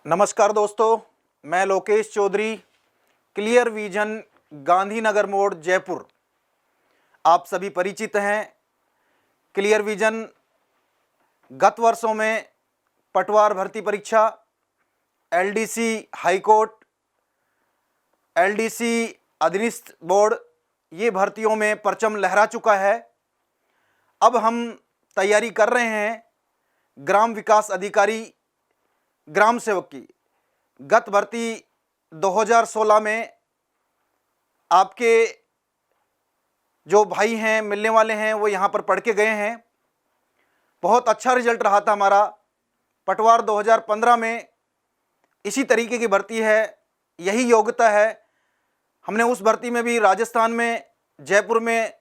नमस्कार दोस्तों, मैं लोकेश चौधरी, क्लियर विजन, गांधीनगर मोड़, जयपुर। आप सभी परिचित हैं। क्लियर विजन गत वर्षों में पटवार भर्ती परीक्षा, एलडीसी हाई कोर्ट, एलडीसी अधीनस्थ बोर्ड, ये भर्तियों में परचम लहरा चुका है। अब हम तैयारी कर रहे हैं ग्राम विकास अधिकारी, ग्राम सेवक की। गत भर्ती 2016 में आपके जो भाई हैं, मिलने वाले हैं, वो यहाँ पर पढ़ के गए हैं। बहुत अच्छा रिजल्ट रहा था हमारा। पटवार 2015 में इसी तरीके की भर्ती है, यही योग्यता है। हमने उस भर्ती में भी राजस्थान में, जयपुर में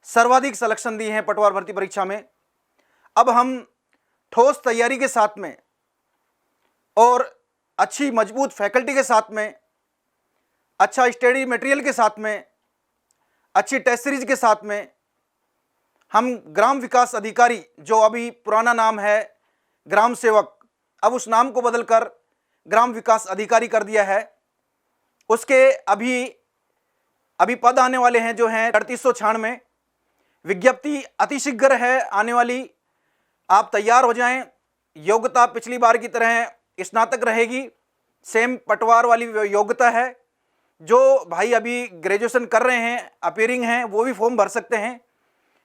सर्वाधिक सिलेक्शन दी हैं पटवार भर्ती परीक्षा में। अब हम ठोस तैयारी के साथ में और अच्छी मजबूत फैकल्टी के साथ में, अच्छा स्टडी मटेरियल के साथ में, अच्छी टेस्ट सीरीज के साथ में हम ग्राम विकास अधिकारी, जो अभी पुराना नाम है ग्राम सेवक, अब उस नाम को बदलकर ग्राम विकास अधिकारी कर दिया है। उसके अभी पद आने वाले हैं जो हैं 3896। विज्ञप्ति अतिशीघ्र है आने वाली। आप तैयार हो जाएं। योग्यता पिछली बार की तरह स्नातक रहेगी, सेम पटवार वाली योग्यता है। जो भाई अभी ग्रेजुएशन कर रहे हैं, अपीयरिंग हैं, वो भी फॉर्म भर सकते हैं।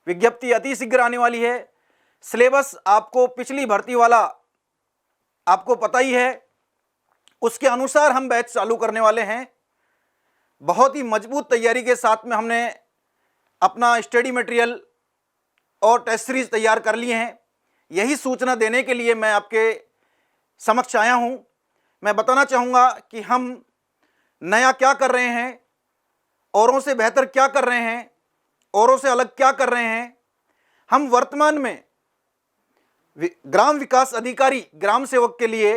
विज्ञप्ति अति शीघ्र आने वाली है। सिलेबस आपको पिछली भर्ती वाला आपको पता ही है, उसके अनुसार हम बैच चालू करने वाले हैं। बहुत ही मजबूत तैयारी के साथ में हमने अपना स्टडी मटेरियल और टेस्ट सीरीज तैयार कर लिए हैं। यही सूचना देने के लिए मैं आपके समक्ष आया हूं। मैं बताना चाहूँगा कि हम नया क्या कर रहे हैं, औरों से बेहतर क्या कर रहे हैं, औरों से अलग क्या कर रहे हैं। हम वर्तमान में ग्राम विकास अधिकारी, ग्राम सेवक के लिए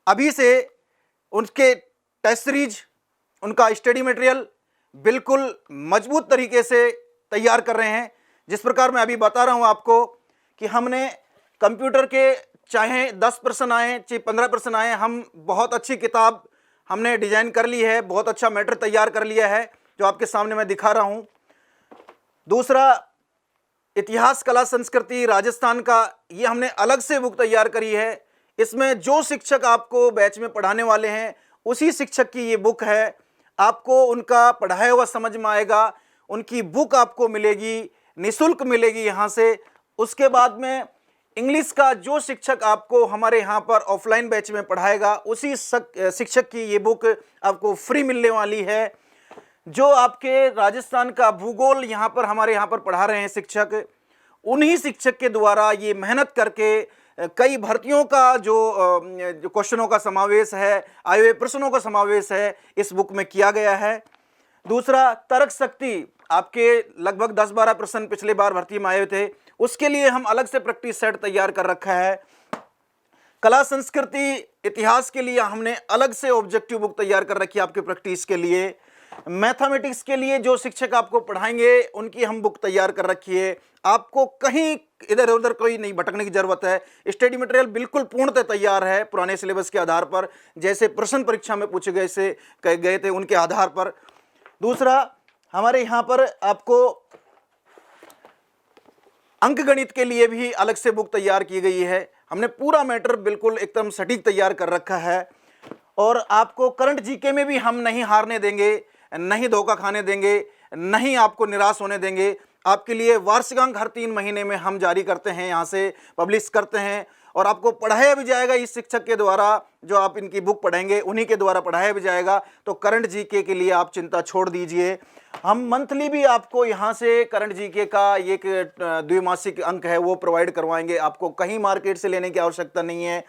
अभी से उनके टेस्ट सीरीज, उनका स्टडी मटेरियल बिल्कुल मजबूत तरीके से तैयार कर रहे हैं। जिस प्रकार मैं अभी बता रहा हूं आपको कि हमने कंप्यूटर के चाहे 10% आए, चाहे 15% आए, हम बहुत अच्छी किताब हमने डिजाइन कर ली है, बहुत अच्छा मैटर तैयार कर लिया है, जो आपके सामने मैं दिखा रहा हूं। दूसरा, इतिहास, कला, संस्कृति राजस्थान का, ये हमने अलग से बुक तैयार करी है। इसमें जो शिक्षक आपको बैच में पढ़ाने वाले हैं, उसी शिक्षक की ये बुक है। आपको उनका पढ़ाया हुआ समझ में आएगा। उनकी बुक आपको मिलेगी, निःशुल्क मिलेगी यहाँ से। उसके बाद में इंग्लिश का जो शिक्षक आपको हमारे यहाँ पर ऑफलाइन बैच में पढ़ाएगा, उसी शिक्षक की ये बुक आपको फ्री मिलने वाली है। जो आपके राजस्थान का भूगोल यहाँ पर हमारे यहाँ पर पढ़ा रहे हैं शिक्षक, उन्हीं शिक्षक के द्वारा ये मेहनत करके कई भर्तियों का जो क्वेश्चनों का समावेश है, आए हुए प्रश्नों का समावेश है, इस बुक में किया गया है। दूसरा, तर्क शक्ति, आपके लगभग 10-12 प्रश्न पिछले बार भर्ती में आए थे, उसके लिए हम अलग से प्रैक्टिस सेट तैयार कर रखा है। कला, संस्कृति, इतिहास के लिए हमने अलग से ऑब्जेक्टिव बुक तैयार कर रखी है आपके प्रैक्टिस के लिए। मैथमेटिक्स के लिए जो शिक्षक आपको पढ़ाएंगे, उनकी हम बुक तैयार कर रखी है। आपको कहीं इधर उधर कोई नहीं भटकने की जरूरत है। स्टडी मटेरियल बिल्कुल पूर्णतः तैयार है, पुराने सिलेबस के आधार पर, जैसे प्रश्न परीक्षा में पूछे गए थे उनके आधार पर। दूसरा, हमारे यहाँ पर आपको अंक गणित के लिए भी अलग से बुक तैयार की गई है। हमने पूरा मैटर बिल्कुल एकदम सटीक तैयार कर रखा है। और आपको करंट जीके में भी हम नहीं हारने देंगे, नहीं धोखा खाने देंगे, नहीं आपको निराश होने देंगे। आपके लिए वार्षिकांक हर 3 महीने में हम जारी करते हैं, यहाँ से पब्लिश करते हैं। और आपको पढ़ाया भी जाएगा इस शिक्षक के द्वारा, जो आप इनकी बुक पढ़ेंगे उन्हीं के द्वारा पढ़ाया भी जाएगा। तो करंट जीके के लिए आप चिंता छोड़ दीजिए। हम मंथली भी आपको यहाँ से करंट जीके का एक द्विमासिक अंक है वो प्रोवाइड करवाएंगे। आपको कहीं मार्केट से लेने की आवश्यकता नहीं है।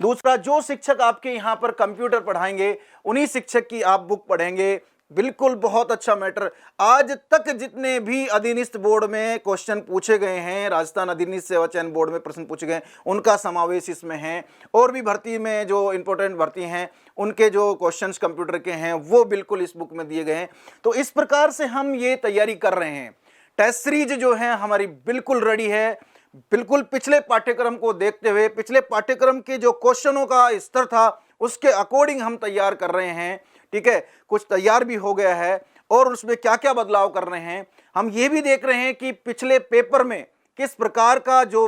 दूसरा, जो शिक्षक आपके यहाँ पर कंप्यूटर पढ़ाएंगे, उन्हीं शिक्षक की आप बुक पढ़ेंगे। बिल्कुल बहुत अच्छा मैटर। आज तक जितने भी अधीनस्थ बोर्ड में क्वेश्चन पूछे गए हैं, राजस्थान अधीनस्थ सेवा चयन बोर्ड में प्रश्न पूछे गए, उनका समावेश इसमें है। और भी भर्ती में जो इंपॉर्टेंट भर्ती हैं, उनके जो क्वेश्चंस कंप्यूटर के हैं, वो बिल्कुल इस बुक में दिए गए हैं। तो इस प्रकार से हम ये तैयारी कर रहे हैं। टेस्ट सीरीज जो है हमारी बिल्कुल रेडी है। बिल्कुल पिछले पाठ्यक्रम को देखते हुए, पिछले पाठ्यक्रम के जो क्वेश्चनों का स्तर था उसके अकॉर्डिंग हम तैयार कर रहे हैं। ठीक है, कुछ तैयार भी हो गया है और उसमें क्या क्या बदलाव कर रहे हैं। हम ये भी देख रहे हैं कि पिछले पेपर में किस प्रकार का जो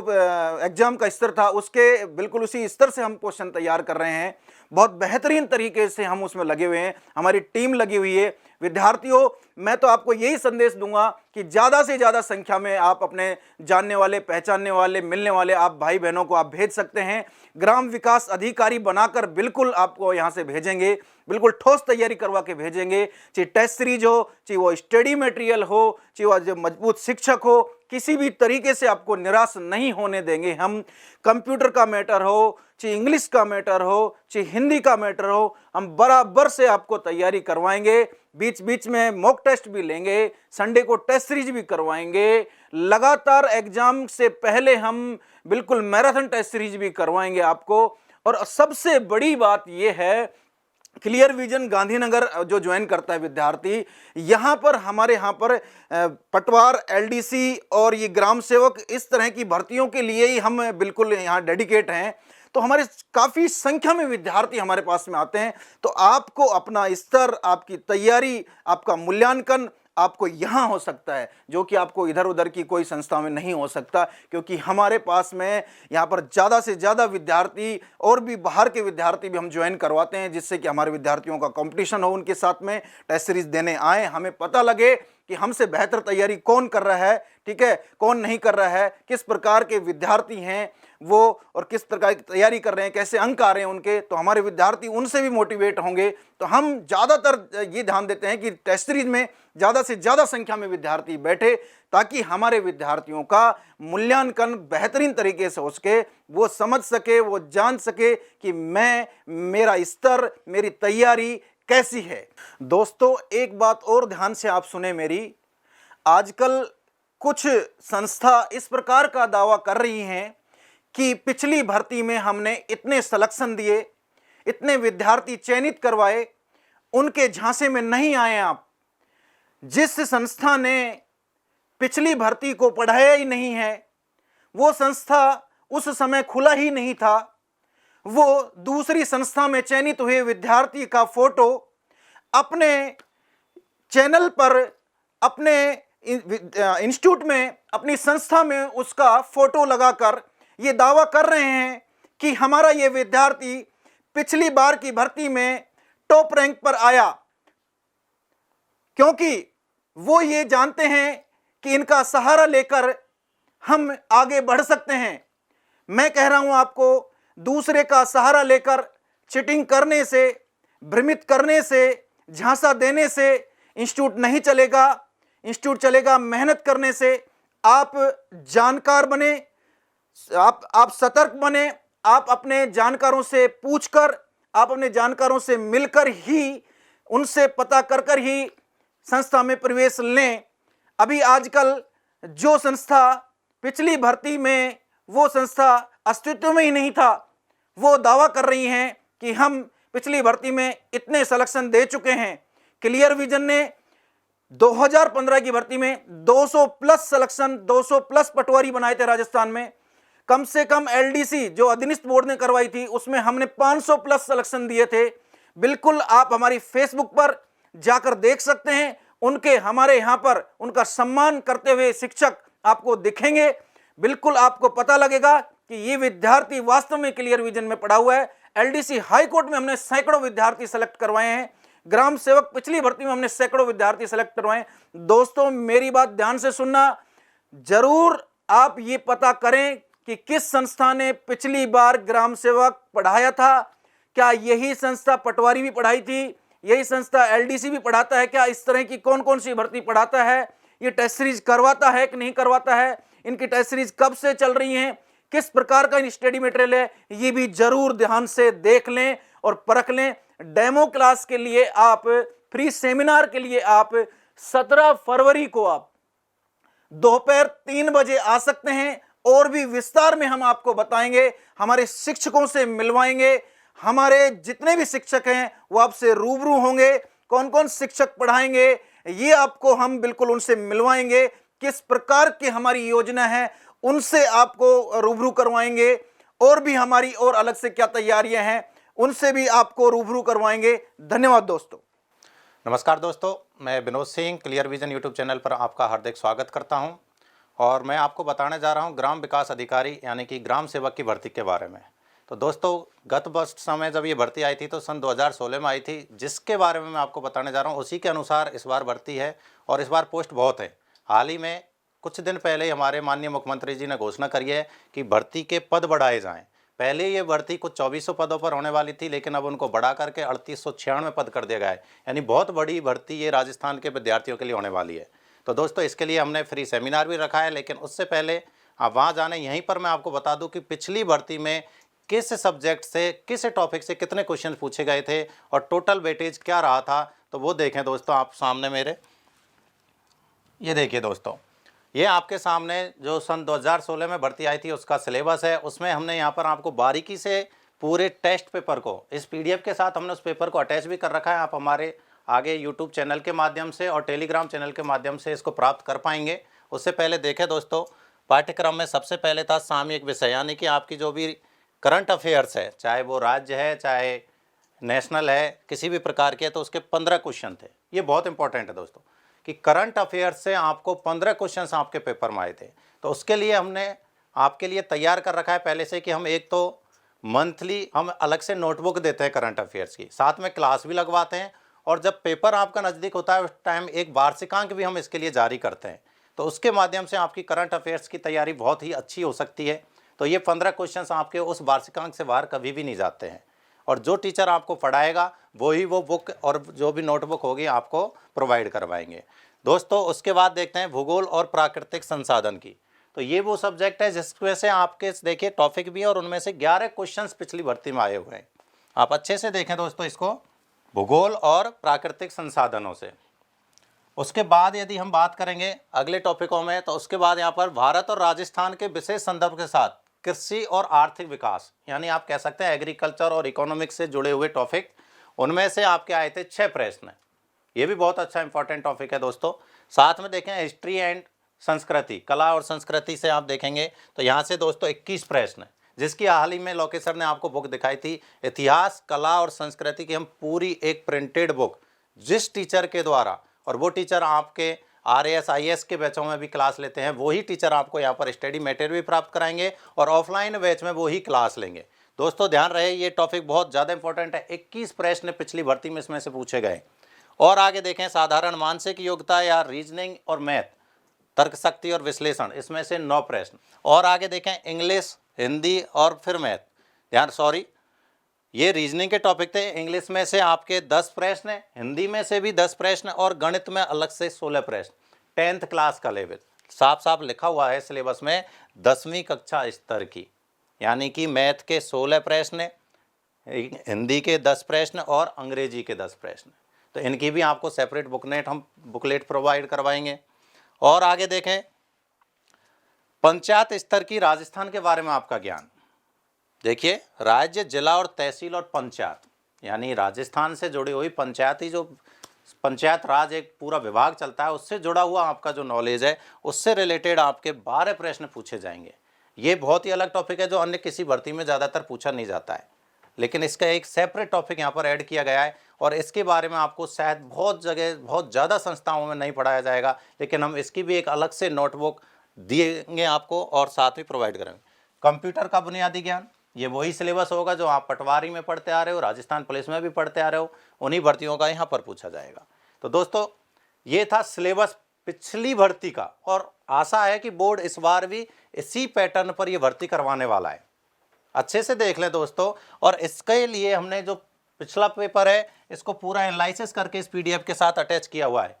एग्जाम का स्तर था उसके बिल्कुल उसी स्तर से हम क्वेश्चन तैयार कर रहे हैं। बहुत बेहतरीन तरीके से हम उसमें लगे हुए हैं, हमारी टीम लगी हुई है। विद्यार्थियों, मैं तो आपको यही संदेश दूंगा कि ज़्यादा से ज़्यादा संख्या में आप अपने जानने वाले, पहचानने वाले, मिलने वाले आप भाई बहनों को आप भेज सकते हैं। ग्राम विकास अधिकारी बनाकर बिल्कुल आपको यहाँ से भेजेंगे, बिल्कुल ठोस तैयारी करवा के भेजेंगे। चाहे टेस्ट सीरीज हो, चाहे वो स्टडी मटेरियल हो, चाहे वो जो मजबूत शिक्षक हो, किसी भी तरीके से आपको निराश नहीं होने देंगे हम। कंप्यूटर का मैटर हो, चाहे इंग्लिश का मैटर हो, चाहे हिंदी का मैटर हो, हम बराबर से आपको तैयारी करवाएंगे। बीच बीच में मॉक टेस्ट भी लेंगे, संडे को टेस्ट सीरीज भी करवाएंगे। लगातार एग्जाम से पहले हम बिल्कुल मैराथन टेस्ट सीरीज भी करवाएंगे आपको। और सबसे बड़ी बात यह है, क्लियर विजन गांधीनगर जो ज्वाइन करता है विद्यार्थी, यहाँ पर हमारे यहाँ पर पटवार, एलडीसी और ये ग्राम सेवक, इस तरह की भर्तियों के लिए ही हम बिल्कुल यहाँ डेडिकेट हैं। तो हमारे काफ़ी संख्या में विद्यार्थी हमारे पास में आते हैं। तो आपको अपना स्तर, आपकी तैयारी, आपका मूल्यांकन आपको यहाँ हो सकता है, जो कि आपको इधर उधर की कोई संस्था में नहीं हो सकता, क्योंकि हमारे पास में यहाँ पर ज़्यादा से ज़्यादा विद्यार्थी और भी बाहर के विद्यार्थी भी हम ज्वाइन करवाते हैं, जिससे कि हमारे विद्यार्थियों का कंपटीशन हो उनके साथ में, टेस्ट सीरीज देने आए, हमें पता लगे कि हमसे बेहतर तैयारी कौन कर रहा है, ठीक है, कौन नहीं कर रहा है, किस प्रकार के विद्यार्थी हैं वो और किस प्रकार की तैयारी कर रहे हैं, कैसे अंक आ रहे हैं उनके। तो हमारे विद्यार्थी उनसे भी मोटिवेट होंगे। तो हम ज़्यादातर ये ध्यान देते हैं कि टेस्ट सीरीज में ज़्यादा से ज़्यादा संख्या में विद्यार्थी बैठे, ताकि हमारे विद्यार्थियों का मूल्यांकन बेहतरीन तरीके से हो सके, वो समझ सके, वो जान सके कि मेरा स्तर, मेरी तैयारी कैसी है। दोस्तों, एक बात और ध्यान से आप सुने मेरी, आजकल कुछ संस्था इस प्रकार का दावा कर रही हैं कि पिछली भर्ती में हमने इतने सिलेक्शन दिए, इतने विद्यार्थी चयनित करवाए, उनके झांसे में नहीं आए आप। जिस संस्था ने पिछली भर्ती को पढ़ाया ही नहीं है, वो संस्था उस समय खुला ही नहीं था, वो दूसरी संस्था में चयनित हुए विद्यार्थी का फोटो अपने चैनल पर, अपने इंस्टीट्यूट में, अपनी संस्था में उसका फोटो लगाकर ये दावा कर रहे हैं कि हमारा ये विद्यार्थी पिछली बार की भर्ती में टॉप रैंक पर आया, क्योंकि वो ये जानते हैं कि इनका सहारा लेकर हम आगे बढ़ सकते हैं। मैं कह रहा हूं आपको, दूसरे का सहारा लेकर चीटिंग करने से, भ्रमित करने से, झांसा देने से इंस्टीट्यूट नहीं चलेगा। इंस्टीट्यूट चलेगा मेहनत करने से। आप जानकार बने, आप सतर्क बने, आप अपने जानकारों से पूछकर, आप अपने जानकारों से मिलकर ही, उनसे पता कर कर ही संस्था में प्रवेश लें। अभी आजकल जो संस्था पिछली भर्ती में, वो संस्था अस्तित्व में ही नहीं था, वो दावा कर रही हैं कि हम पिछली भर्ती में इतने सिलेक्शन दे चुके हैं। क्लियर विजन ने 2015 की भर्ती में 200 प्लस सिलेक्शन, 200 प्लस पटवारी बनाए थे राजस्थान में। कम से कम एलडीसी जो अधीनस्थ बोर्ड ने करवाई थी, उसमें हमने 500 प्लस सिलेक्शन दिए थे। बिल्कुल आप हमारी फेसबुक पर जाकर देख सकते हैं, उनके हमारे यहाँ पर उनका सम्मान करते हुए शिक्षक आपको दिखेंगे। बिल्कुल आपको पता लगेगा कि ये विद्यार्थी वास्तव में क्लियर विजन में पढ़ा हुआ है। एलडीसी हाई कोर्ट में हमने सैकड़ों विद्यार्थी सेलेक्ट करवाए हैं। ग्राम सेवक पिछली भर्ती में हमने सैकड़ों विद्यार्थी सेलेक्ट करवाए। दोस्तों, मेरी बात ध्यान से सुनना, जरूर आप ये पता करें कि किस संस्था ने पिछली बार ग्राम सेवक पढ़ाया था। क्या यही संस्था पटवारी भी पढ़ाई थी? यही संस्था एलडीसी भी पढ़ाता है क्या? इस तरह की कौन कौन सी भर्ती पढ़ाता है? ये टेस्ट सीरीज करवाता है कि नहीं करवाता है? इनकी टेस्ट सीरीज कब से चल रही हैं? किस प्रकार का स्टडी मटेरियल है? ये भी जरूर ध्यान से देख लें और परख लें। डेमो क्लास के लिए आप, फ्री सेमिनार के लिए आप 17 फरवरी को आप दोपहर 3 बजे आ सकते हैं। और भी विस्तार में हम आपको बताएंगे, हमारे शिक्षकों से मिलवाएंगे। हमारे जितने भी शिक्षक हैं वो आपसे रूबरू होंगे। कौन कौन शिक्षक पढ़ाएंगे ये आपको हम बिल्कुल उनसे मिलवाएंगे। किस प्रकार की हमारी योजना है उनसे आपको रूबरू करवाएंगे। और भी हमारी और अलग से क्या तैयारियां हैं उनसे भी आपको रूबरू करवाएंगे। धन्यवाद दोस्तों। नमस्कार दोस्तों, मैं Vinod Singh clear vision YouTube channel पर आपका हार्दिक स्वागत करता हूं और मैं आपको बताने जा रहा हूं ग्राम विकास अधिकारी यानी कि ग्राम सेवक की भर्ती के बारे में। तो दोस्तों, गत वर्ष समय जब ये भर्ती आई थी तो सन 2016 में आई थी, जिसके बारे में मैं आपको बताने जा रहा हूं उसी के अनुसार इस बार भर्ती है और इस बार पोस्ट बहुत है। हाल ही में कुछ दिन पहले ही हमारे माननीय मुख्यमंत्री जी ने घोषणा करी है कि भर्ती के पद बढ़ाए जाएँ। पहले ये भर्ती कुछ 2400 पदों पर होने वाली थी, लेकिन अब उनको बढ़ा करके 3896 पद कर दिया गया है। यानी बहुत बड़ी भर्ती ये राजस्थान के विद्यार्थियों के लिए होने वाली है। तो दोस्तों, इसके लिए हमने फ्री सेमिनार भी रखा है, लेकिन उससे पहले आप वहाँ जाने, यहीं पर मैं आपको बता दूं कि पिछली भर्ती में किस सब्जेक्ट से, किस टॉपिक से कितने क्वेश्चन पूछे गए थे और टोटल वेटेज क्या रहा था। तो वो देखें दोस्तों, आप सामने मेरे ये देखिए दोस्तों, ये आपके सामने जो सन 2016 में भर्ती आई थी उसका सिलेबस है। उसमें हमने यहाँ पर आपको बारीकी से पूरे टेस्ट पेपर को इस पीडीएफ के साथ हमने उस पेपर को अटैच भी कर रखा है। आप हमारे आगे यूट्यूब चैनल के माध्यम से और टेलीग्राम चैनल के माध्यम से इसको प्राप्त कर पाएंगे। उससे पहले देखें दोस्तों, पाठ्यक्रम में सबसे पहले था सामयिक विषय, यानी कि आपकी जो भी करंट अफेयर्स है, चाहे वो राज्य है चाहे नेशनल है, किसी भी प्रकार के, तो उसके 15 क्वेश्चन थे। ये बहुत इंपॉर्टेंट है दोस्तों कि करंट अफेयर्स से आपको 15 क्वेश्चंस आपके पेपर में आए थे। तो उसके लिए हमने आपके लिए तैयार कर रखा है पहले से कि हम एक तो मंथली हम अलग से नोटबुक देते हैं करंट अफेयर्स की, साथ में क्लास भी लगवाते हैं, और जब पेपर आपका नज़दीक होता है उस टाइम एक वार्षिकांक भी हम इसके लिए जारी करते हैं। तो उसके माध्यम से आपकी करंट अफेयर्स की तैयारी बहुत ही अच्छी हो सकती है। तो ये 15 क्वेश्चंस आपके उस वार्षिकांक से बाहर कभी भी नहीं जाते हैं, और जो टीचर आपको पढ़ाएगा वही वो बुक और जो भी नोटबुक होगी आपको प्रोवाइड करवाएंगे। दोस्तों, उसके बाद देखते हैं भूगोल और प्राकृतिक संसाधन की। तो ये वो सब्जेक्ट है जिसमें से आपके देखिए टॉपिक भी है और उनमें से 11 क्वेश्चंस पिछली भर्ती में आए हुए हैं। आप अच्छे से देखें दोस्तों इसको, भूगोल और प्राकृतिक संसाधनों से। उसके बाद यदि हम बात करेंगे अगले टॉपिकों में, तो उसके बाद यहाँ पर भारत और राजस्थान के विशेष संदर्भ के साथ कृषि और आर्थिक विकास, यानी आप कह सकते हैं एग्रीकल्चर और इकोनॉमिक्स से जुड़े हुए टॉपिक, उनमें से आपके आए थे 6 प्रश्न। ये भी बहुत अच्छा इंपॉर्टेंट टॉपिक है दोस्तों। साथ में देखें हिस्ट्री एंड संस्कृति, कला और संस्कृति से आप देखेंगे तो यहाँ से दोस्तों 21 प्रश्न है, जिसकी हाल ही में लोकेश सर ने आपको बुक दिखाई थी इतिहास, कला और संस्कृति की। हम पूरी एक प्रिंटेड बुक जिस टीचर के द्वारा, और वो टीचर आपके RAS IAS के बैचों में भी क्लास लेते हैं, वही टीचर आपको यहाँ पर स्टडी मटेरियल भी प्राप्त कराएंगे और ऑफलाइन बैच में वही क्लास लेंगे। दोस्तों ध्यान रहे, ये टॉपिक बहुत ज़्यादा इंपॉर्टेंट है। 21 प्रश्न पिछली भर्ती में इसमें से पूछे गए। और आगे देखें साधारण मानसिक योग्यता या रीजनिंग और मैथ, तर्क शक्ति और विश्लेषण, इसमें से 9 प्रश्न। और आगे देखें इंग्लिश, हिंदी और फिर मैथ, ये रीजनिंग के टॉपिक थे। इंग्लिश में से आपके 10 प्रश्न हैं, हिंदी में से भी 10 प्रश्न और गणित में अलग से 16 प्रश्न। 10th क्लास का लेवल साफ साफ लिखा हुआ है सिलेबस में 10वीं कक्षा स्तर की, यानी कि मैथ के 16 प्रश्न, हिंदी के 10 प्रश्न और अंग्रेजी के 10 प्रश्न। तो इनकी भी आपको सेपरेट बुकलेट प्रोवाइड करवाएंगे। और आगे देखें पंचायत स्तर की राजस्थान के बारे में आपका ज्ञान। देखिए राज्य, जिला और तहसील और पंचायत, यानी राजस्थान से जुड़ी हुई पंचायती जो पंचायत राज एक पूरा विभाग चलता है, उससे जुड़ा हुआ आपका जो नॉलेज है, उससे रिलेटेड आपके 12 प्रश्न पूछे जाएंगे। ये बहुत ही अलग टॉपिक है जो अन्य किसी भर्ती में ज़्यादातर पूछा नहीं जाता है, लेकिन इसका एक सेपरेट टॉपिक यहाँ पर ऐड किया गया है और इसके बारे में आपको शायद बहुत जगह बहुत ज़्यादा संस्थाओं में नहीं पढ़ाया जाएगा, लेकिन हम इसकी भी एक अलग से नोटबुक देंगे आपको और साथ ही प्रोवाइड करेंगे। कंप्यूटर का बुनियादी ज्ञान, ये वही सिलेबस होगा जो आप पटवारी में पढ़ते आ रहे हो, राजस्थान पुलिस में भी पढ़ते आ रहे हो, उन्हीं भर्तियों का यहाँ पर पूछा जाएगा। तो दोस्तों ये था सिलेबस पिछली भर्ती का, और आशा है कि बोर्ड इस बार भी इसी पैटर्न पर ये भर्ती करवाने वाला है। अच्छे से देख लें दोस्तों, और इसके लिए हमने जो पिछला पेपर है इसको पूरा एनालिसिस करके इस PDF के साथ अटैच किया हुआ है।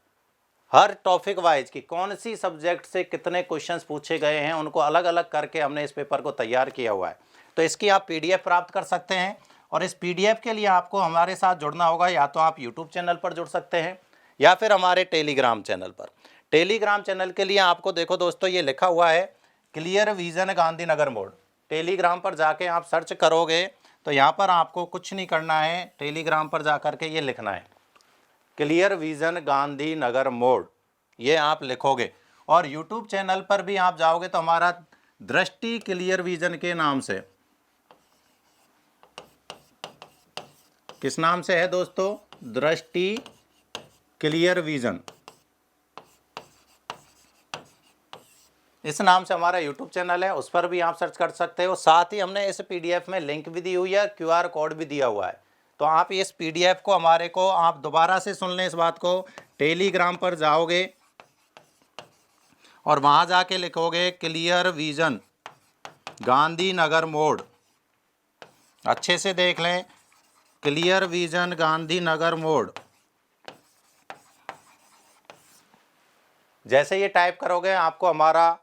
हर टॉपिक वाइज की कौन सी सब्जेक्ट से कितने क्वेश्चंस पूछे गए हैं उनको अलग अलग करके हमने इस पेपर को तैयार किया हुआ है। तो इसकी आप PDF प्राप्त कर सकते हैं, और इस PDF के लिए आपको हमारे साथ जुड़ना होगा। या तो आप यूट्यूब चैनल पर जुड़ सकते हैं या फिर हमारे टेलीग्राम चैनल पर। टेलीग्राम चैनल के लिए आपको देखो दोस्तों, ये लिखा हुआ है क्लियर विजन गांधीनगर मोड़। टेलीग्राम पर जाके आप सर्च करोगे तो यहाँ पर आपको कुछ नहीं करना है, टेलीग्राम पर जा कर के ये लिखना है क्लियर विजन गांधीनगर मोड़, ये आप लिखोगे। और यूट्यूब चैनल पर भी आप जाओगे तो हमारा दृष्टि क्लियर विजन के नाम से किस नाम से है दोस्तों? दृष्टि क्लियर विजन, इस नाम से हमारा यूट्यूब चैनल है, उस पर भी आप सर्च कर सकते हो। साथ ही हमने इस पीडीएफ में लिंक भी दी हुई है, क्यूआर कोड भी दिया हुआ है। तो आप इस पीडीएफ को हमारे को आप दोबारा से सुन लें इस बात को। टेलीग्राम पर जाओगे और वहाँ जाके लिखोगे क्लियर विजन गांधीनगर मोड़, अच्छे से देख लें, क्लियर विजन गांधीनगर मोड़। जैसे ये टाइप करोगे आपको हमारा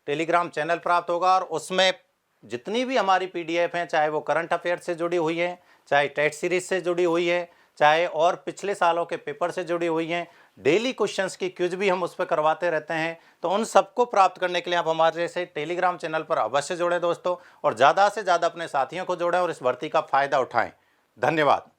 टेलीग्राम चैनल प्राप्त होगा और उसमें जितनी भी हमारी पीडीएफ हैं, चाहे वो करंट अफेयर से जुड़ी हुई हैं, चाहे टेट सीरीज से जुड़ी हुई है, चाहे और पिछले सालों के पेपर से जुड़ी हुई हैं, डेली क्वेश्चंस की क्विज भी हम उस पर करवाते रहते हैं। तो उन सबको प्राप्त करने के लिए आप हमारे से टेलीग्राम चैनल पर अवश्य जुड़ें दोस्तों, और ज़्यादा से ज़्यादा अपने साथियों को जोड़ें और इस भर्ती का फ़ायदा उठाएं। धन्यवाद।